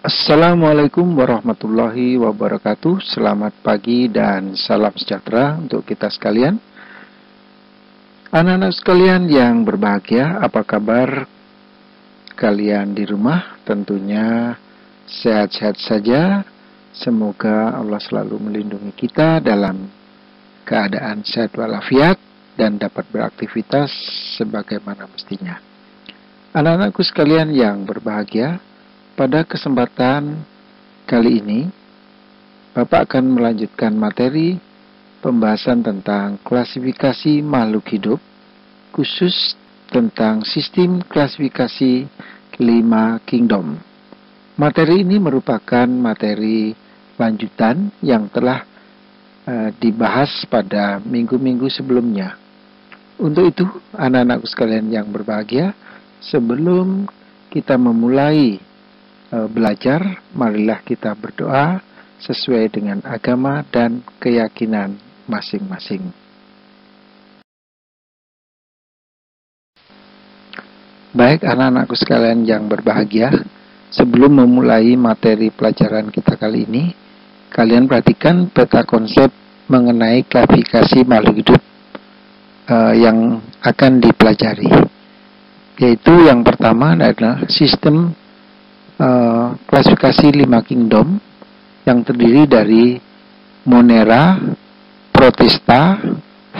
Assalamualaikum warahmatullahi wabarakatuh. Selamat pagi dan salam sejahtera untuk kita sekalian. Anak-anak sekalian yang berbahagia, apa kabar kalian di rumah? Tentunya sehat-sehat saja. Semoga Allah selalu melindungi kita dalam keadaan sehat walafiat dan dapat beraktivitas sebagaimana mestinya. Anak-anakku sekalian yang berbahagia, pada kesempatan kali ini, Bapak akan melanjutkan materi pembahasan tentang klasifikasi makhluk hidup, khusus tentang sistem klasifikasi 5 kingdom. Materi ini merupakan materi lanjutan yang telah dibahas pada minggu-minggu sebelumnya. Untuk itu, anak-anakku sekalian yang berbahagia, sebelum kita memulai belajar, marilah kita berdoa sesuai dengan agama dan keyakinan masing-masing. Baik anak-anakku sekalian yang berbahagia, sebelum memulai materi pelajaran kita kali ini, kalian perhatikan peta konsep mengenai klasifikasi makhluk hidup yang akan dipelajari. Yaitu yang pertama adalah sistem klasifikasi 5 kingdom yang terdiri dari Monera, Protista,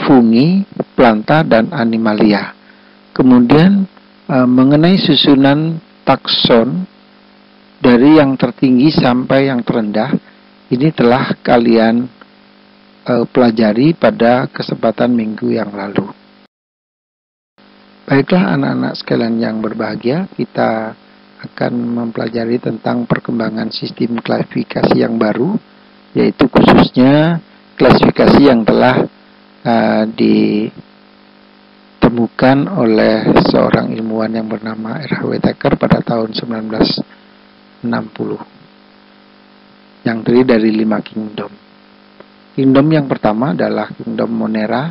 Fungi, Planta, dan Animalia. Kemudian mengenai susunan takson dari yang tertinggi sampai yang terendah, ini telah kalian pelajari pada kesempatan minggu yang lalu. Baiklah anak-anak sekalian yang berbahagia, kita akan mempelajari tentang perkembangan sistem klasifikasi yang baru, yaitu khususnya klasifikasi yang telah ditemukan oleh seorang ilmuwan yang bernama R.H. Whittaker pada tahun 1960, yang terdiri dari 5 kingdom. Kingdom yang pertama adalah kingdom Monera,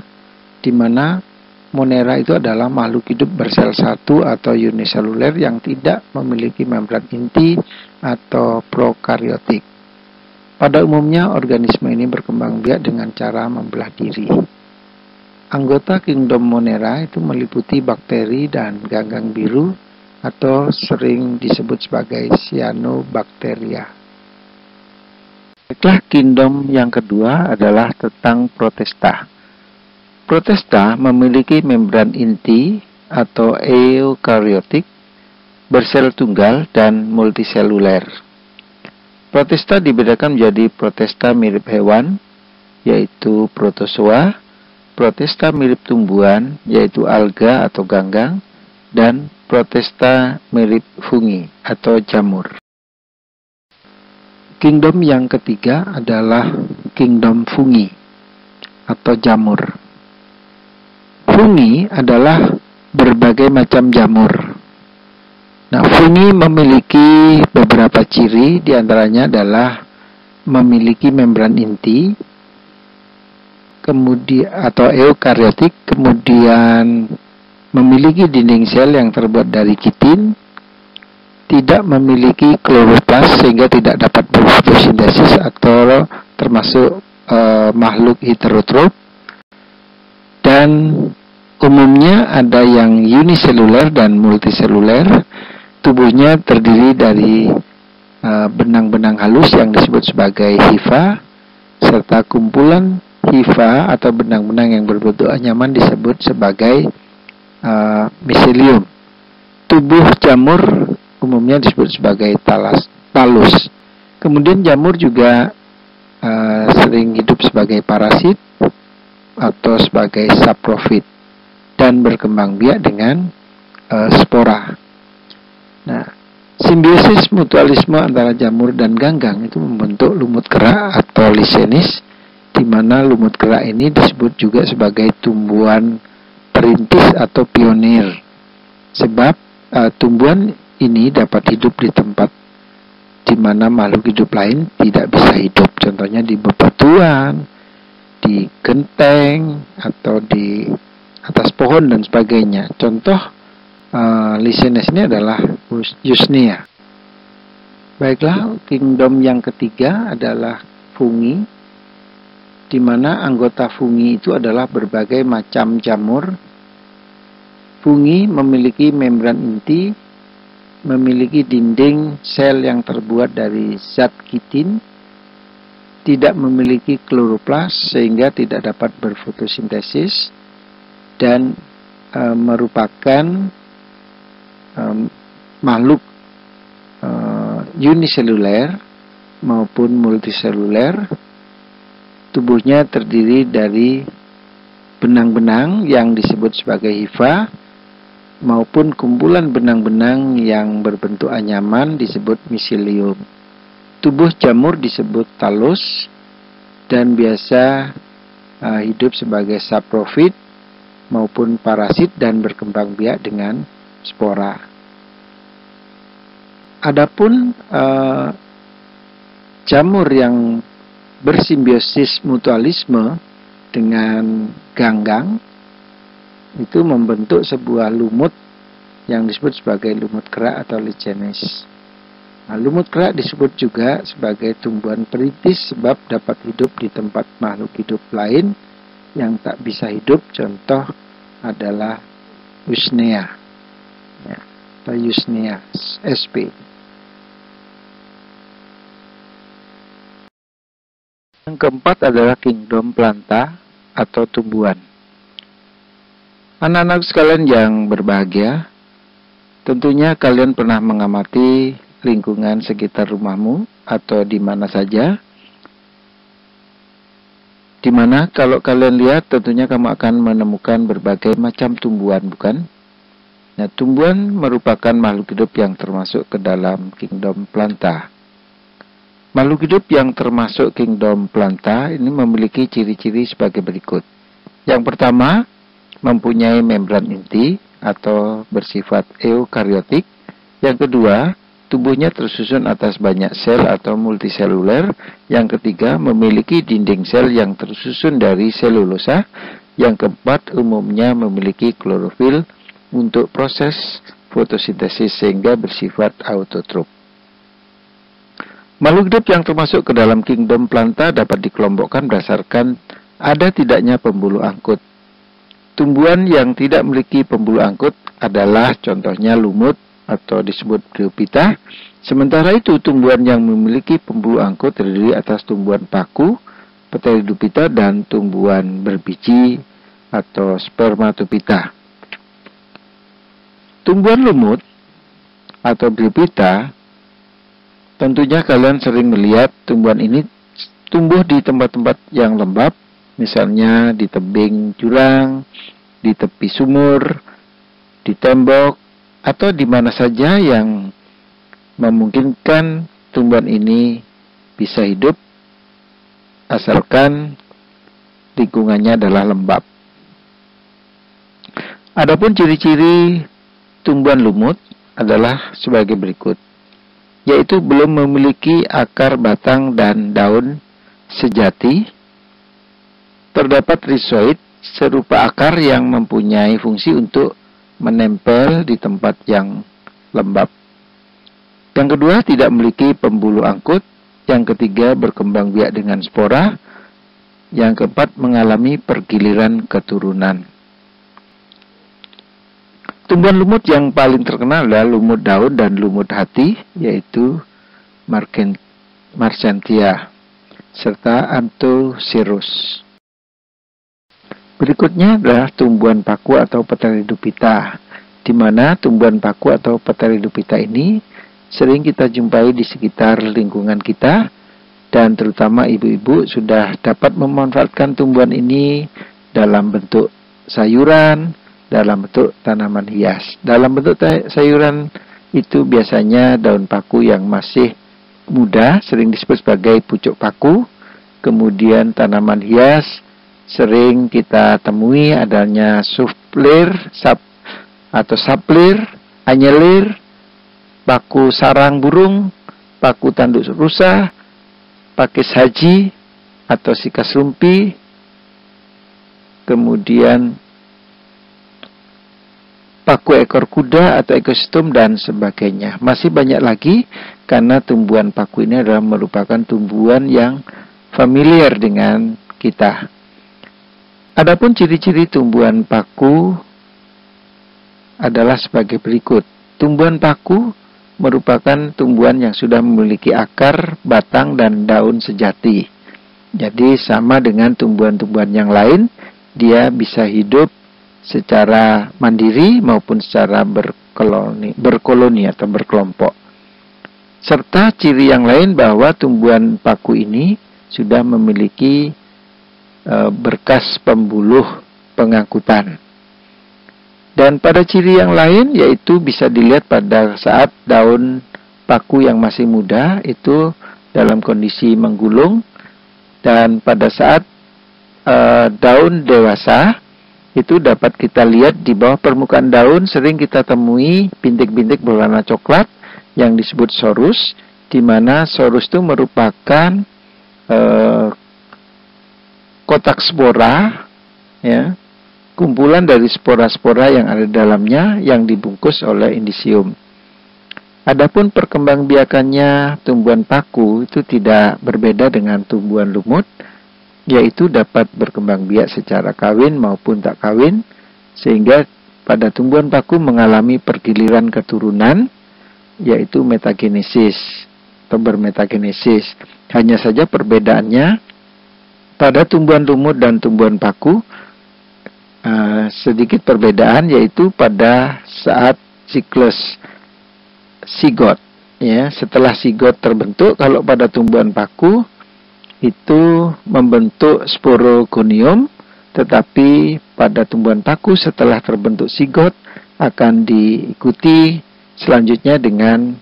di mana Monera itu adalah makhluk hidup bersel satu atau uniseluler yang tidak memiliki membran inti atau prokariotik. Pada umumnya, organisme ini berkembang biak dengan cara membelah diri. Anggota kingdom Monera itu meliputi bakteri dan ganggang biru atau sering disebut sebagai cyanobacteria. Baiklah, kingdom yang kedua adalah tentang Protista. Protista memiliki membran inti atau eukariotik, bersel tunggal, dan multiseluler. Protista dibedakan menjadi protista mirip hewan, yaitu protozoa, protista mirip tumbuhan, yaitu alga atau ganggang, dan protista mirip fungi atau jamur. Kingdom yang ketiga adalah kingdom fungi atau jamur. Fungi adalah berbagai macam jamur. Nah, fungi memiliki beberapa ciri, diantaranya adalah memiliki membran inti, kemudian atau eukariotik, kemudian memiliki dinding sel yang terbuat dari kitin, tidak memiliki kloroplas sehingga tidak dapat berfotosintesis atau termasuk makhluk heterotrof, dan umumnya ada yang uniseluler dan multiseluler. Tubuhnya terdiri dari benang-benang halus yang disebut sebagai hifa, serta kumpulan hifa atau benang-benang yang berbentuk anyaman disebut sebagai miselium. Tubuh jamur umumnya disebut sebagai talus. Kemudian jamur juga sering hidup sebagai parasit atau sebagai saprofit dan berkembang biak dengan spora. Nah, simbiosis mutualisme antara jamur dan ganggang itu membentuk lumut kerak atau lisenis, di mana lumut kerak ini disebut juga sebagai tumbuhan perintis atau pionir, sebab tumbuhan ini dapat hidup di tempat di mana makhluk hidup lain tidak bisa hidup, contohnya di bebatuan, di genteng, atau di atas pohon dan sebagainya. Contoh lisenis ini adalah Usnea. Baiklah, kingdom yang ketiga adalah fungi, di mana anggota fungi itu adalah berbagai macam jamur. Fungi memiliki membran inti, memiliki dinding sel yang terbuat dari zat kitin, tidak memiliki kloroplas sehingga tidak dapat berfotosintesis, dan merupakan makhluk uniseluler maupun multiseluler. Tubuhnya terdiri dari benang-benang yang disebut sebagai hifa maupun kumpulan benang-benang yang berbentuk anyaman disebut miselium. Tubuh jamur disebut talus dan biasa hidup sebagai saprofit maupun parasit dan berkembang biak dengan spora. Adapun jamur yang bersimbiosis mutualisme dengan ganggang itu membentuk sebuah lumut yang disebut sebagai lumut kerak atau lichenes. Nah, lumut kerak disebut juga sebagai tumbuhan perintis sebab dapat hidup di tempat makhluk hidup lain yang tak bisa hidup. Contoh adalah Usnea atau Usnea sp. Yang keempat adalah kingdom planta atau tumbuhan. Anak-anak sekalian yang berbahagia, tentunya kalian pernah mengamati lingkungan sekitar rumahmu atau di mana saja. Di mana kalau kalian lihat tentunya kamu akan menemukan berbagai macam tumbuhan, bukan? Nah, tumbuhan merupakan makhluk hidup yang termasuk ke dalam kingdom planta. Makhluk hidup yang termasuk kingdom planta ini memiliki ciri-ciri sebagai berikut. Yang pertama, mempunyai membran inti atau bersifat eukariotik. Yang kedua, tubuhnya tersusun atas banyak sel atau multiseluler. Yang ketiga, memiliki dinding sel yang tersusun dari selulosa. Yang keempat, umumnya memiliki klorofil untuk proses fotosintesis sehingga bersifat autotrof. Makhluk hidup yang termasuk ke dalam kingdom planta dapat dikelompokkan berdasarkan ada tidaknya pembuluh angkut. Tumbuhan yang tidak memiliki pembuluh angkut adalah contohnya lumut atau disebut bryophyta. Sementara itu tumbuhan yang memiliki pembuluh angkut terdiri atas tumbuhan paku, Pteridophyta, dan tumbuhan berbiji atau spermatophyta. Tumbuhan lumut atau bryophyta, tentunya kalian sering melihat tumbuhan ini tumbuh di tempat-tempat yang lembab, misalnya di tebing jurang, di tepi sumur, di tembok, atau di mana saja yang memungkinkan tumbuhan ini bisa hidup asalkan lingkungannya adalah lembab. Adapun ciri-ciri tumbuhan lumut adalah sebagai berikut, yaitu belum memiliki akar, batang, dan daun sejati. Terdapat rizoid serupa akar yang mempunyai fungsi untuk menempel di tempat yang lembab. Yang kedua, tidak memiliki pembuluh angkut. Yang ketiga, berkembang biak dengan spora. Yang keempat, mengalami pergiliran keturunan. Tumbuhan lumut yang paling terkenal adalah lumut daun dan lumut hati, yaitu Marchantia serta Anthocyrus. Berikutnya adalah tumbuhan paku atau Pteridophyta, di mana tumbuhan paku atau Pteridophyta ini sering kita jumpai di sekitar lingkungan kita, dan terutama ibu-ibu sudah dapat memanfaatkan tumbuhan ini dalam bentuk sayuran, dalam bentuk tanaman hias. Dalam bentuk sayuran itu biasanya daun paku yang masih muda sering disebut sebagai pucuk paku. Kemudian tanaman hias sering kita temui adanya suplir atau saplir, anyelir, paku sarang burung, paku tanduk rusa, pakis haji atau sikas rumpi, kemudian paku ekor kuda atau ekosistem dan sebagainya. Masih banyak lagi karena tumbuhan paku ini adalah merupakan tumbuhan yang familiar dengan kita. Adapun ciri-ciri tumbuhan paku adalah sebagai berikut. Tumbuhan paku merupakan tumbuhan yang sudah memiliki akar, batang, dan daun sejati. Jadi sama dengan tumbuhan-tumbuhan yang lain, dia bisa hidup secara mandiri maupun secara berkoloni atau berkelompok. Serta ciri yang lain bahwa tumbuhan paku ini sudah memiliki berkas pembuluh pengangkutan. Dan pada ciri yang lain yaitu bisa dilihat pada saat daun paku yang masih muda itu dalam kondisi menggulung, dan pada saat daun dewasa itu dapat kita lihat di bawah permukaan daun sering kita temui bintik-bintik berwarna coklat yang disebut sorus, di mana sorus itu merupakan kotak spora, ya, kumpulan dari spora-spora yang ada di dalamnya yang dibungkus oleh indisium. Adapun perkembangbiakannya tumbuhan paku itu tidak berbeda dengan tumbuhan lumut, yaitu dapat berkembang biak secara kawin maupun tak kawin, sehingga pada tumbuhan paku mengalami pergiliran keturunan, yaitu metagenesis atau bermetagenesis. Hanya saja perbedaannya pada tumbuhan lumut dan tumbuhan paku, sedikit perbedaan, yaitu pada saat siklus sigot, ya, setelah sigot terbentuk. Kalau pada tumbuhan paku itu membentuk sporogonium, tetapi pada tumbuhan paku setelah terbentuk sigot akan diikuti selanjutnya dengan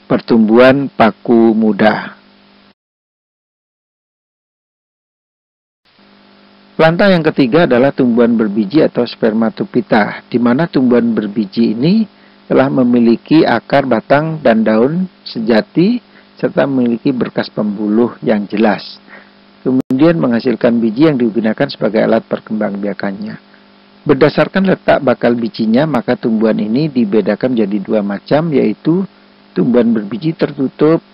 pertumbuhan paku muda. Planta yang ketiga adalah tumbuhan berbiji atau spermatophyta, di mana tumbuhan berbiji ini telah memiliki akar, batang, dan daun sejati, serta memiliki berkas pembuluh yang jelas. Kemudian menghasilkan biji yang digunakan sebagai alat perkembangbiakannya. Berdasarkan letak bakal bijinya, maka tumbuhan ini dibedakan menjadi dua macam, yaitu tumbuhan berbiji tertutup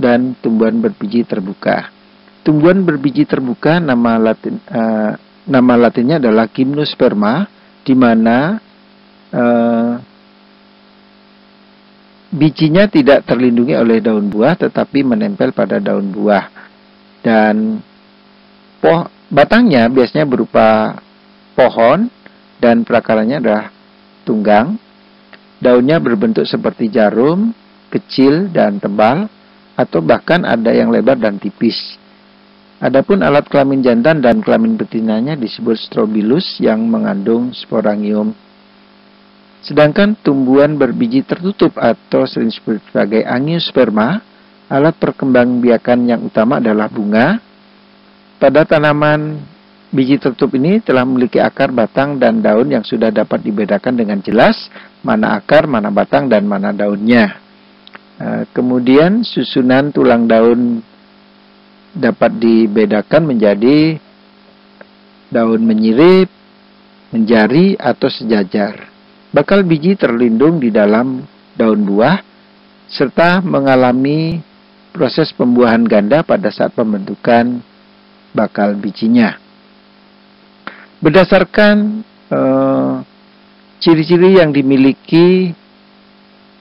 dan tumbuhan berbiji terbuka. Tumbuhan berbiji terbuka nama latinnya adalah gymnosperma, di mana bijinya tidak terlindungi oleh daun buah tetapi menempel pada daun buah, dan batangnya biasanya berupa pohon dan prakaranya adalah tunggang. Daunnya berbentuk seperti jarum, kecil dan tebal, atau bahkan ada yang lebar dan tipis. Adapun alat kelamin jantan dan kelamin betinanya disebut strobilus yang mengandung sporangium. Sedangkan tumbuhan berbiji tertutup atau sering disebut sebagai angiosperma, alat perkembangbiakan yang utama adalah bunga. Pada tanaman biji tertutup ini telah memiliki akar, batang, dan daun yang sudah dapat dibedakan dengan jelas mana akar, mana batang, dan mana daunnya. Kemudian susunan tulang daun dapat dibedakan menjadi daun menyirip, menjari, atau sejajar. Bakal biji terlindung di dalam daun buah, serta mengalami proses pembuahan ganda pada saat pembentukan bakal bijinya. Berdasarkan ciri-ciri yang dimiliki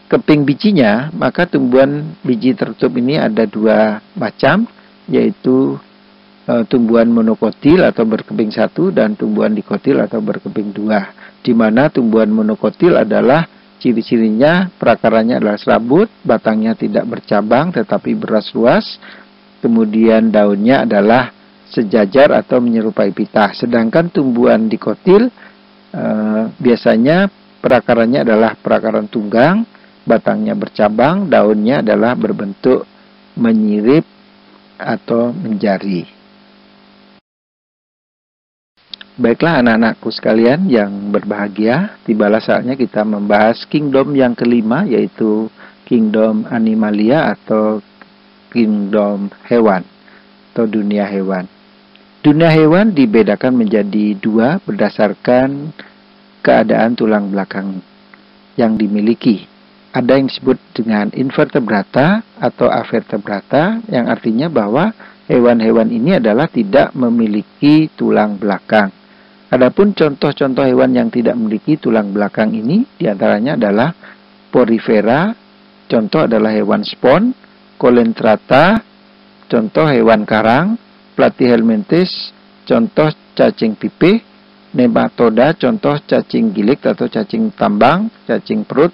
keping bijinya, maka tumbuhan biji tertutup ini ada dua macam, yaitu tumbuhan monokotil atau berkeping satu dan tumbuhan dikotil atau berkeping dua, di mana tumbuhan monokotil adalah ciri-cirinya prakaranya adalah serabut, batangnya tidak bercabang tetapi beras luas, kemudian daunnya adalah sejajar atau menyerupai pita. Sedangkan tumbuhan dikotil biasanya prakaranya adalah prakaran tunggang, batangnya bercabang, daunnya adalah berbentuk menyirip atau menjari. Baiklah anak-anakku sekalian yang berbahagia, tibalah saatnya kita membahas kingdom yang kelima, yaitu kingdom animalia atau kingdom hewan atau dunia hewan. Dunia hewan dibedakan menjadi dua berdasarkan keadaan tulang belakang yang dimiliki. Ada yang disebut dengan invertebrata atau avertebrata, yang artinya bahwa hewan-hewan ini adalah tidak memiliki tulang belakang. Adapun contoh-contoh hewan yang tidak memiliki tulang belakang ini diantaranya adalah porifera, contoh adalah hewan spon, colentrata, contoh hewan karang, platyhelminthes, contoh cacing pipih, nematoda, contoh cacing gilik atau cacing tambang, cacing perut,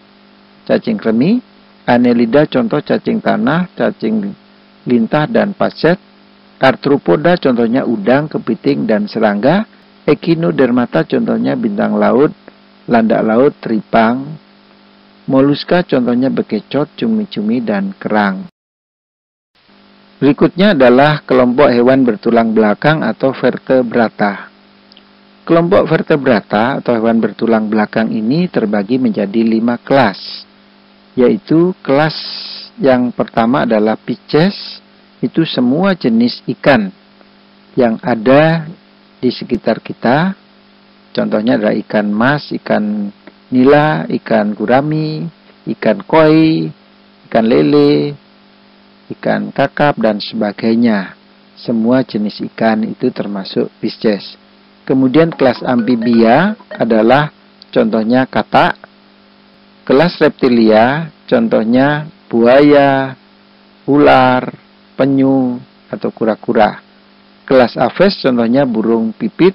cacing kremi, Annelida, contoh cacing tanah, cacing lintah dan pacet, arthropoda, contohnya udang, kepiting, dan serangga, echinodermata, contohnya bintang laut, landak laut, teripang, moluska, contohnya bekecot, cumi-cumi, dan kerang. Berikutnya adalah kelompok hewan bertulang belakang atau vertebrata. Kelompok vertebrata atau hewan bertulang belakang ini terbagi menjadi 5 kelas, yaitu kelas yang pertama adalah Pisces, itu semua jenis ikan yang ada di sekitar kita, contohnya adalah ikan mas, ikan nila, ikan gurami, ikan koi, ikan lele, ikan kakap, dan sebagainya. Semua jenis ikan itu termasuk Pisces. Kemudian kelas amfibia adalah contohnya katak. Kelas reptilia contohnya buaya, ular, penyu, atau kura-kura. Kelas aves contohnya burung pipit,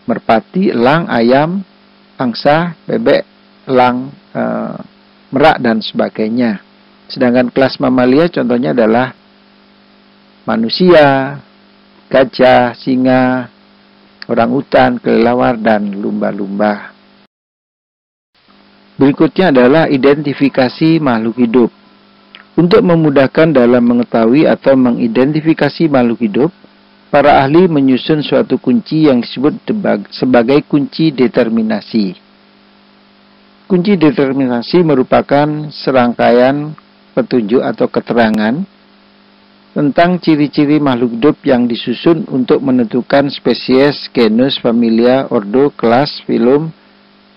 merpati, elang, ayam, angsa, bebek, elang, merak, dan sebagainya. Sedangkan kelas mamalia contohnya adalah manusia, gajah, singa, orangutan, kelelawar, dan lumba-lumba. Berikutnya adalah identifikasi makhluk hidup. Untuk memudahkan dalam mengetahui atau mengidentifikasi makhluk hidup, para ahli menyusun suatu kunci yang disebut sebagai kunci determinasi. Kunci determinasi merupakan serangkaian petunjuk atau keterangan tentang ciri-ciri makhluk hidup yang disusun untuk menentukan spesies, genus, familia, ordo, kelas, filum,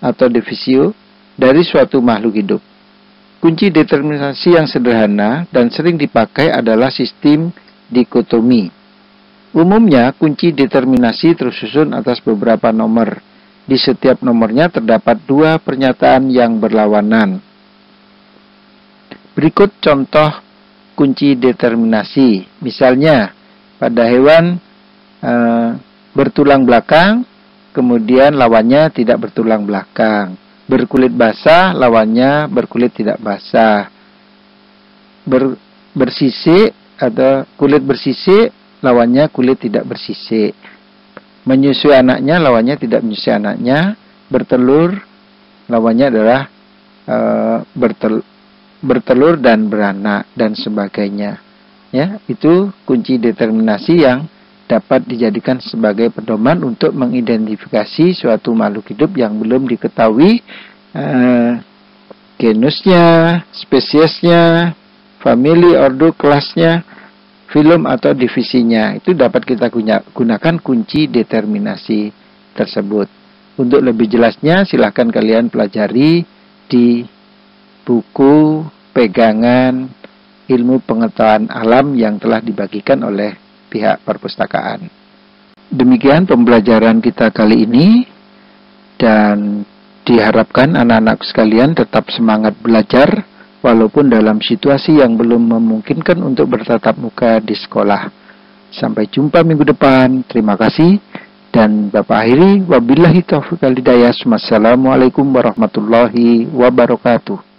atau divisio dari suatu makhluk hidup. Kunci determinasi yang sederhana dan sering dipakai adalah sistem dikotomi. Umumnya, kunci determinasi tersusun atas beberapa nomor. Di setiap nomornya terdapat 2 pernyataan yang berlawanan. Berikut contoh kunci determinasi. Misalnya, pada hewan bertulang belakang, kemudian lawannya tidak bertulang belakang. Berkulit basah, lawannya berkulit tidak basah. Bersisik atau kulit bersisik, lawannya kulit tidak bersisik. Menyusui anaknya, lawannya tidak menyusui anaknya. Bertelur, lawannya adalah bertelur dan beranak, dan sebagainya. Ya, itu kunci determinasi yang dapat dijadikan sebagai pedoman untuk mengidentifikasi suatu makhluk hidup yang belum diketahui genusnya, spesiesnya, famili, ordo, kelasnya, filum atau divisinya. Itu dapat kita gunakan kunci determinasi tersebut. Untuk lebih jelasnya silahkan kalian pelajari di buku pegangan ilmu pengetahuan alam yang telah dibagikan oleh pihak perpustakaan. Demikian pembelajaran kita kali ini, dan diharapkan anak-anak sekalian tetap semangat belajar walaupun dalam situasi yang belum memungkinkan untuk bertatap muka di sekolah. Sampai jumpa minggu depan. Terima kasih. Dan Bapak akhiri, wabillahi taufiq wal hidayah. Wassalamualaikum warahmatullahi wabarakatuh.